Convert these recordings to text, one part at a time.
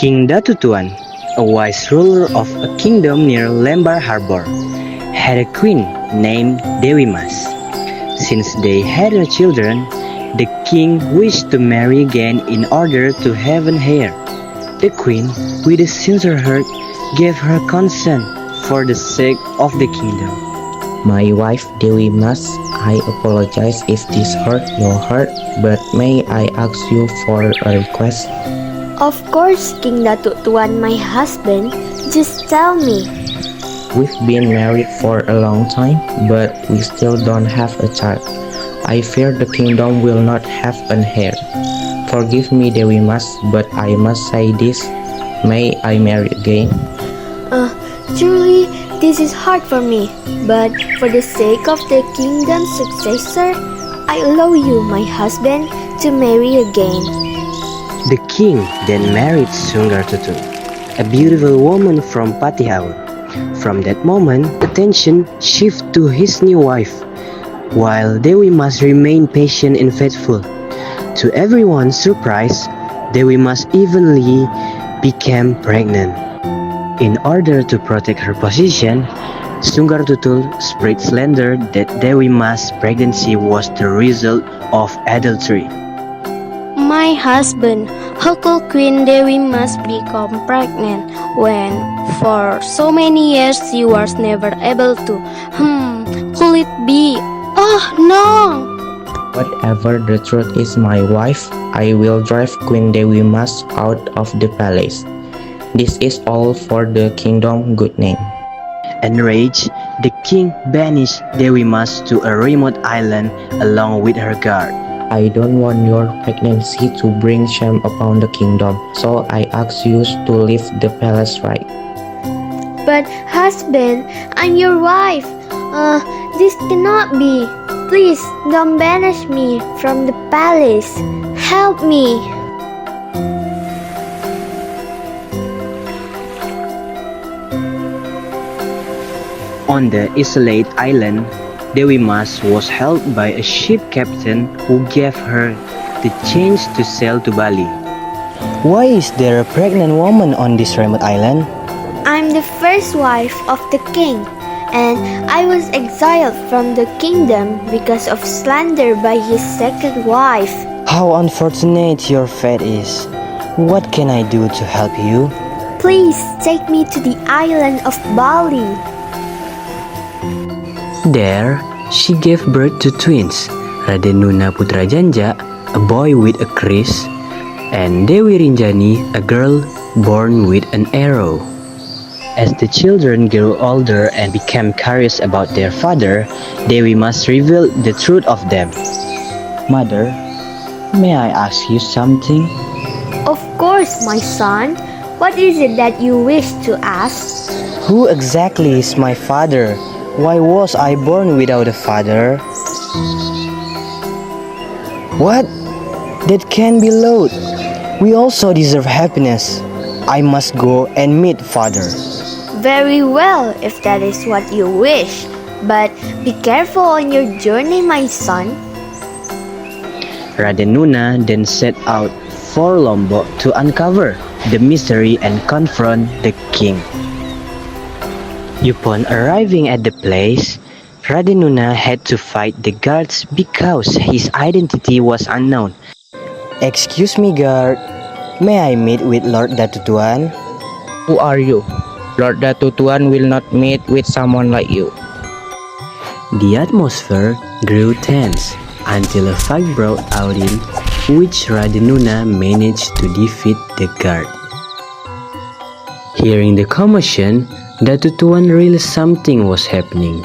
King Datutuan, a wise ruler of a kingdom near Lembar Harbor, had a queen named Dewi Mas. Since they had no children, the king wished to marry again in order to have an heir. The queen, with a sincere heart, gave her consent for the sake of the kingdom. My wife Dewi Mas, I apologize if this hurt your heart, but may I ask you for a request? Of course, King Datuk Tuan, my husband. Just tell me. We've been married for a long time, but we still don't have a child. I fear the kingdom will not have an heir. Forgive me, Dewi Mas, but I must say this. May I marry again? Truly, this is hard for me, but for the sake of the kingdom's successor, I allow you, my husband, to marry again. The king then married Sungartutu, a beautiful woman from Patihau. From that moment, attention shifted to his new wife, while Dewi Mas remained patient and faithful. To everyone's surprise, Dewi Mas evenly became pregnant. In order to protect her position, Sungartutul spread slander that Dewi Mas' pregnancy was the result of adultery. My husband, how could Queen Dewi Mas become pregnant when for so many years she was never able to? Could it be? Oh no! Whatever the truth is, my wife, I will drive Queen Dewi Mas out of the palace. This is all for the kingdom good name. Enraged, the king banished Dewi Mas to a remote island along with her guard. I don't want your pregnancy to bring shame upon the kingdom, so I ask you to leave the palace right. But husband, I'm your wife. This cannot be. Please don't banish me from the palace. Help me. On the isolated island, Dewi Mas was held by a ship captain who gave her the chance to sail to Bali. Why is there a pregnant woman on this remote island? I'm the first wife of the king, and I was exiled from the kingdom because of slander by his second wife. How unfortunate your fate is. What can I do to help you? Please take me to the island of Bali. There, she gave birth to twins, Radenuna Putra Janja, a boy with a kris, and Dewi Rinjani, a girl born with an arrow. As the children grew older and became curious about their father, Dewi Mas revealed the truth of them. Mother, may I ask you something? Of course, my son. What is it that you wish to ask? Who exactly is my father? Why was I born without a father? What? That can't be allowed. We also deserve happiness. I must go and meet father. Very well, if that is what you wish. But be careful on your journey, my son. Radenuna then set out for Lombok to uncover the mystery and confront the king. Upon arriving at the place, Radenuna had to fight the guards because his identity was unknown. Excuse me, guard. May I meet with Lord Datutuan? Who are you? Lord Datutuan will not meet with someone like you. The atmosphere grew tense until a fight broke out in which Radenuna managed to defeat the guard. Hearing the commotion, Datutuan realized something was happening.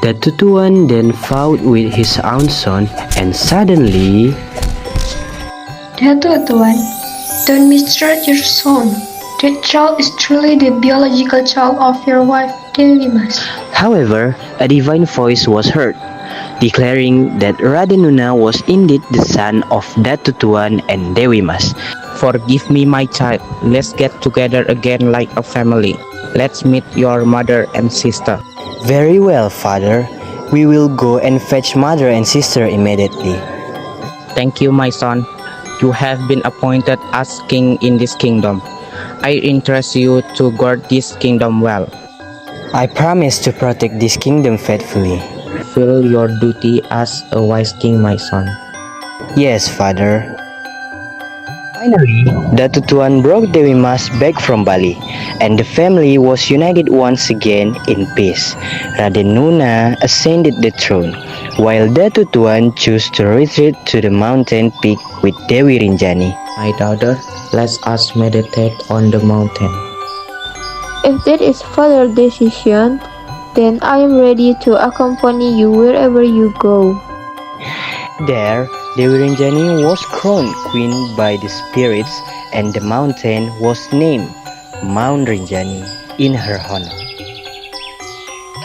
Datutuan then fought with his own son and suddenly... Datuk Tuan, don't misjudge your son. That child is truly the biological child of your wife, Dewi Mas. However, a divine voice was heard, declaring that Radenuna was indeed the son of Datutuan and Dewi Mas. Forgive me, my child. Let's get together again like a family. Let's meet your mother and sister. Very well, father. We will go and fetch mother and sister immediately. Thank you, my son. You have been appointed as king in this kingdom. I entrust you to guard this kingdom well. I promise to protect this kingdom faithfully. Fulfill your duty as a wise king, my son. Yes, father. Finally, Datuk Tuan brought Dewi Mas back from Bali, and the family was united once again in peace. Raden Nuna ascended the throne, while Datuk Tuan chose to retreat to the mountain peak with Dewi Rinjani. My daughter, let us meditate on the mountain. If that is Father's decision, then I am ready to accompany you wherever you go. There, Dewi Rinjani was crowned queen by the spirits, and the mountain was named Mount Rinjani in her honor.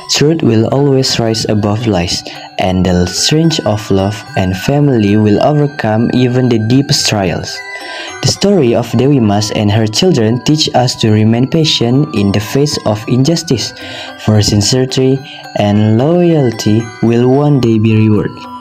Truth will always rise above lies, and the strength of love and family will overcome even the deepest trials. The story of Dewi Mas and her children teach us to remain patient in the face of injustice, for sincerity and loyalty will one day be rewarded.